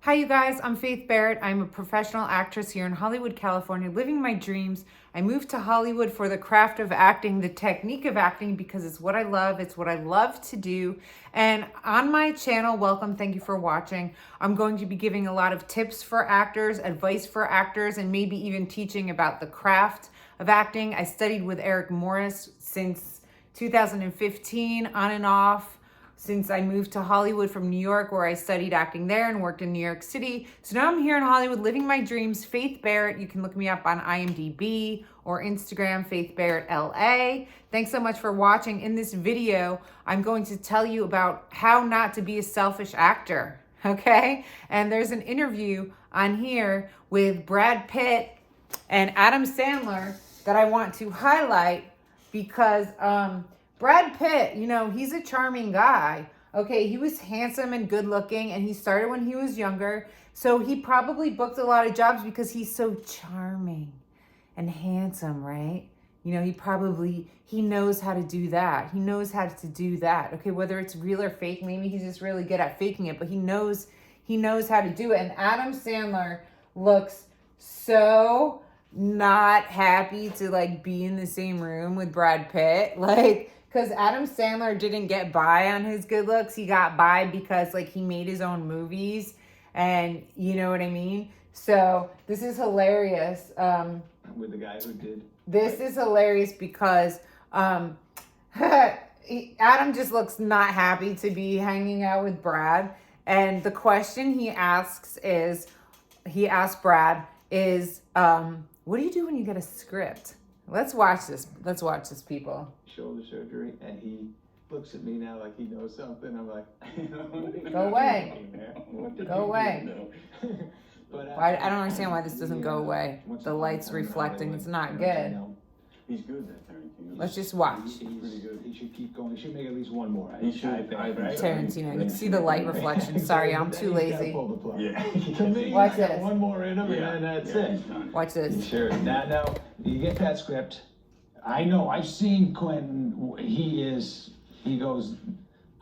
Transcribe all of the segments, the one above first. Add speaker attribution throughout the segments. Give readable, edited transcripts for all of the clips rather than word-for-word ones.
Speaker 1: Hi, you guys. I'm Faith Barrett. I'm a professional actress here in Hollywood, California, living my dreams. I moved to Hollywood for the craft of acting, the technique of acting, because it's what I love. It's what I love to do. And on my channel, welcome. Thank you for watching. I'm going to be giving a lot of tips for actors, advice for actors, and maybe even teaching about the craft of acting. I studied with Eric Morris since 2015, on and off, since I moved to Hollywood from New York, where I studied acting there and worked in New York City. So now I'm here in Hollywood living my dreams. Faith Barrett. You can look me up on IMDb or Instagram, Faith Barrett LA. Thanks so much for watching. In this video, I'm going to tell you about how not to be a selfish actor, okay? And there's an interview on here with Brad Pitt and Adam Sandler that I want to highlight because Brad Pitt, you know, he's a charming guy. Okay, he was handsome and good looking, and he started when he was younger. So he probably booked a lot of jobs because he's so charming and handsome, right? You know, he knows how to do that. He knows how to do that. Okay, whether it's real or fake, maybe he's just really good at faking it, but he knows how to do it. And Adam Sandler looks so not happy to like be in the same room with Brad Pitt. Because Adam Sandler didn't get by on his good looks. He got by because like he made his own movies, and you know what I mean? So this is hilarious.
Speaker 2: With the guy who did.
Speaker 1: This is hilarious because Adam just looks not happy to be hanging out with Brad. And the question he asked Brad is, what do you do when you get a script? Let's watch this. Let's watch this, people.
Speaker 2: Shoulder surgery, and he looks at me now like he knows something. I'm like,
Speaker 1: go away. Go away.
Speaker 2: But,
Speaker 1: I don't understand why this doesn't go away. The light's reflecting. It's not good.
Speaker 3: He's good, that Tarantino.
Speaker 1: Let's just watch.
Speaker 2: He's pretty good. He should keep going. He should make at least one more.
Speaker 3: He should.
Speaker 2: I think, right?
Speaker 1: Tarantino. You can see the light reflection. Sorry, I'm too lazy.
Speaker 3: Yeah.
Speaker 2: To me,
Speaker 1: Watch
Speaker 2: he's got
Speaker 1: this.
Speaker 2: one more in him, and then that's it.
Speaker 3: He's done.
Speaker 1: Watch this.
Speaker 2: Sure. Now, you get that script. I know. I've seen Quentin. He goes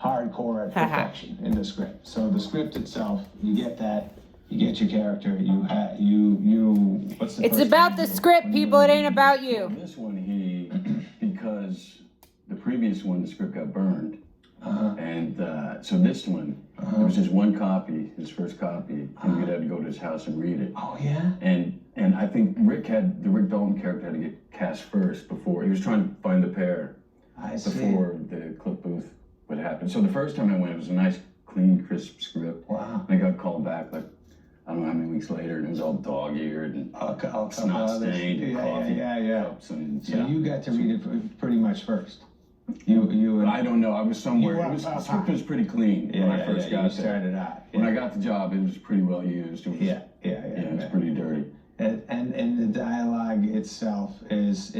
Speaker 2: hardcore at perfection in the script. So the script itself, you get that. You get your character. What's the
Speaker 1: It's
Speaker 2: first
Speaker 1: about
Speaker 2: name?
Speaker 1: the script, people. It ain't about you.
Speaker 3: This one, because the previous one, the script got burned. And so this one, it was just one copy, his first copy, and we had to go to his house and read it.
Speaker 2: Oh, yeah?
Speaker 3: And I think the Rick Dalton character had to get cast first before, he was trying to find the pair before the Cliff Booth would happen. So the first time I went, it was a nice, clean, crisp script.
Speaker 2: Wow.
Speaker 3: And I got called back like, I don't know how many weeks later, and it was all dog-eared and snot stained and coffee cups. And,
Speaker 2: So you got to read it pretty much first.
Speaker 3: I don't know. I was somewhere. The script was pretty clean when I first got there.
Speaker 2: Started out.
Speaker 3: When I got the job, it was pretty well used. It was, it was pretty dirty.
Speaker 2: And the dialogue itself is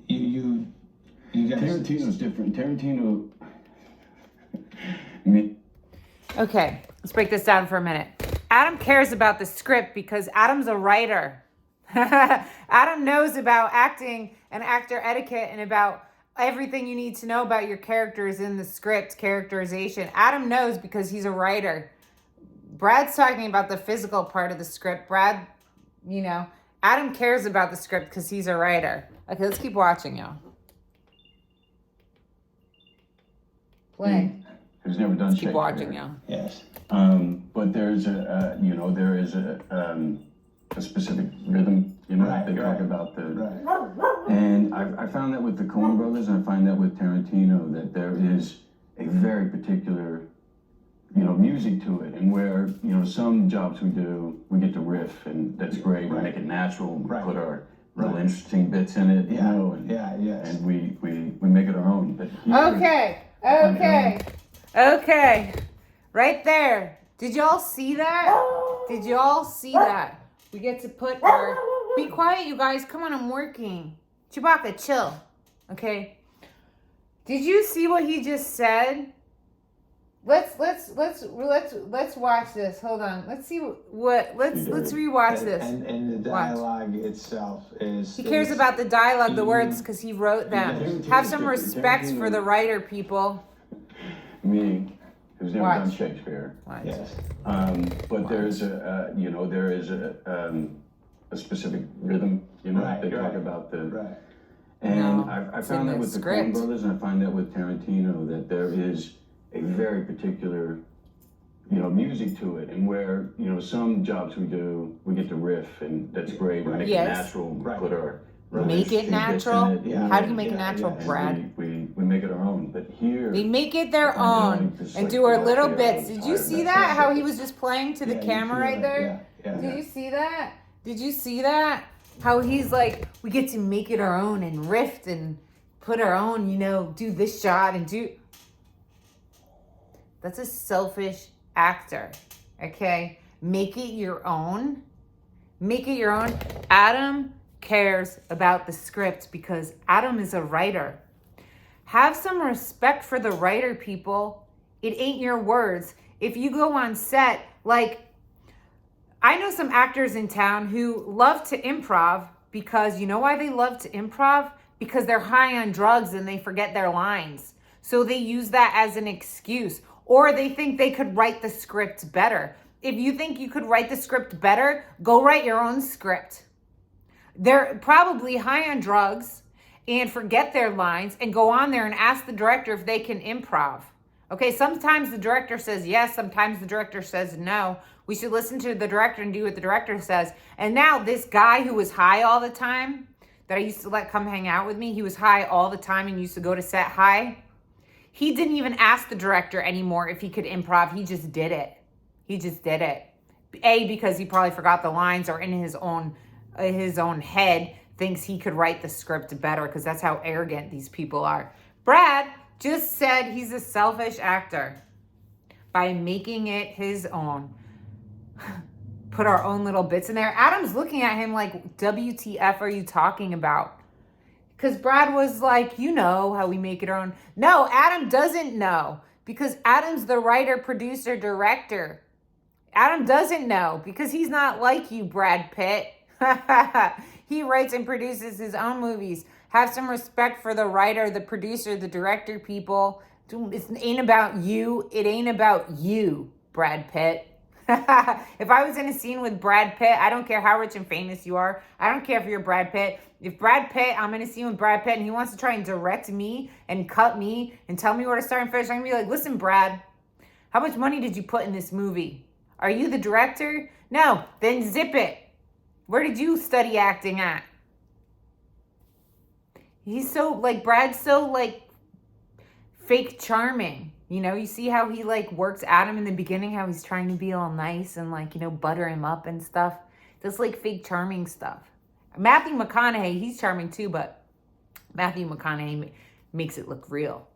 Speaker 2: you guys.
Speaker 3: Tarantino's different. Tarantino.
Speaker 1: Okay, let's break this down for a minute. Adam cares about the script because Adam's a writer. Adam knows about acting and actor etiquette and about everything you need to know about your characters in the script, characterization. Adam knows because he's a writer. Brad's talking about the physical part of the script. Brad, you know, Adam cares about the script because he's a writer. Okay, let's keep watching, y'all. Play.
Speaker 3: Who's never done
Speaker 1: Keep watching, y'all.
Speaker 2: Yes.
Speaker 3: But there's there is a specific rhythm, they talk about the.
Speaker 2: Right.
Speaker 3: And I found that with the Coen brothers, and I find that with Tarantino, that there is a very particular, music to it, and where, some jobs we do, we get to riff, and that's great. We make it natural, we put our real interesting bits in it, and we make it our own. But
Speaker 1: Okay. Right there. Did y'all see that? Did y'all see that? We get to put our... Be quiet, you guys. Come on, I'm working. Chewbacca, chill. Okay. Did you see what he just said? Let's watch this. Hold on. Let's see let's rewatch this.
Speaker 2: And the dialogue itself is.
Speaker 1: He cares about the dialogue, the words, because he wrote them. Have some respect for the writer, people.
Speaker 3: Me. who's never
Speaker 1: Watch.
Speaker 3: done Shakespeare.
Speaker 2: Yes.
Speaker 3: But there's a specific rhythm,
Speaker 2: Right,
Speaker 3: they talk
Speaker 2: right.
Speaker 3: about the.
Speaker 2: Right.
Speaker 3: And
Speaker 1: No,
Speaker 3: I
Speaker 1: it's
Speaker 3: found
Speaker 1: in
Speaker 3: that
Speaker 1: the
Speaker 3: with the
Speaker 1: script.
Speaker 3: Coen brothers, and I find that with Tarantino, that there is a very particular, music to it, and where, some jobs we do, we get to riff, and that's great. We make
Speaker 1: Yes.
Speaker 3: it natural. We
Speaker 2: Right.
Speaker 3: put our
Speaker 1: Make it
Speaker 3: bits
Speaker 1: natural?
Speaker 3: in it,
Speaker 2: Yeah.
Speaker 1: How do you make it
Speaker 2: Yeah,
Speaker 1: natural,
Speaker 2: yeah.
Speaker 1: Brad?
Speaker 3: We make it our own. But here,
Speaker 1: They make it their
Speaker 3: I know,
Speaker 1: own
Speaker 3: like, this,
Speaker 1: and
Speaker 3: like,
Speaker 1: do our
Speaker 3: the
Speaker 1: little
Speaker 3: idea
Speaker 1: bits.
Speaker 3: of
Speaker 1: Did you
Speaker 3: tired,
Speaker 1: see
Speaker 3: that's
Speaker 1: that?
Speaker 3: right.
Speaker 1: How he was just playing to the
Speaker 2: Yeah, you
Speaker 1: camera
Speaker 2: feel
Speaker 1: right
Speaker 2: it,
Speaker 1: there?
Speaker 2: yeah,
Speaker 1: Did
Speaker 2: yeah.
Speaker 1: you see that? Did you see that? How he's like, we get to make it our own and riff and put our own, do this shot and do. That's a selfish actor, okay? Make it your own. Make it your own. Adam cares about the script because Adam is a writer. Have some respect for the writer, people. It ain't your words. If you go on set, I know some actors in town who love to improv because you know why they love to improv? Because they're high on drugs and they forget their lines. So they use that as an excuse, or they think they could write the script better. If you think you could write the script better, go write your own script. They're probably high on drugs and forget their lines and go on there and ask the director if they can improv. Okay, sometimes the director says yes, sometimes the director says no. We should listen to the director and do what the director says. And now this guy who was high all the time, that I used to let come hang out with me, he was high all the time and used to go to set high. He didn't even ask the director anymore if he could improv. He just did it. He just did it. A, because he probably forgot the lines, or in his own head thinks he could write the script better, because that's how arrogant these people are. Brad just said he's a selfish actor by making it his own. Put our own little bits in there. Adam's looking at him like, WTF are you talking about? Because Brad was like, you know how we make it our own. No, Adam doesn't know, because Adam's the writer, producer, director. Adam doesn't know because he's not like you, Brad Pitt. He writes and produces his own movies. Have some respect for the writer, the producer, the director, people. It ain't about you. It ain't about you, Brad Pitt. If I was in a scene with Brad Pitt, I don't care how rich and famous you are. I don't care if you're Brad Pitt. If Brad Pitt, I'm in a scene with Brad Pitt and he wants to try and direct me and cut me and tell me where to start and finish, I'm going to be like, listen, Brad, how much money did you put in this movie? Are you the director? No, then zip it. Where did you study acting at? He's so, Brad's so, fake charming. You see how he, works Adam in the beginning, how he's trying to be all nice and, butter him up and stuff. That's, fake charming stuff. Matthew McConaughey, he's charming too, but Matthew McConaughey makes it look real.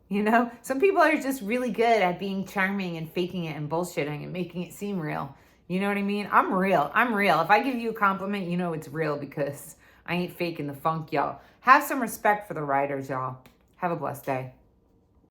Speaker 1: Some people are just really good at being charming and faking it and bullshitting and making it seem real. You know what I mean? I'm real. If I give you a compliment, you know it's real because I ain't faking the funk, y'all. Have some respect for the writers, y'all. Have a blessed day.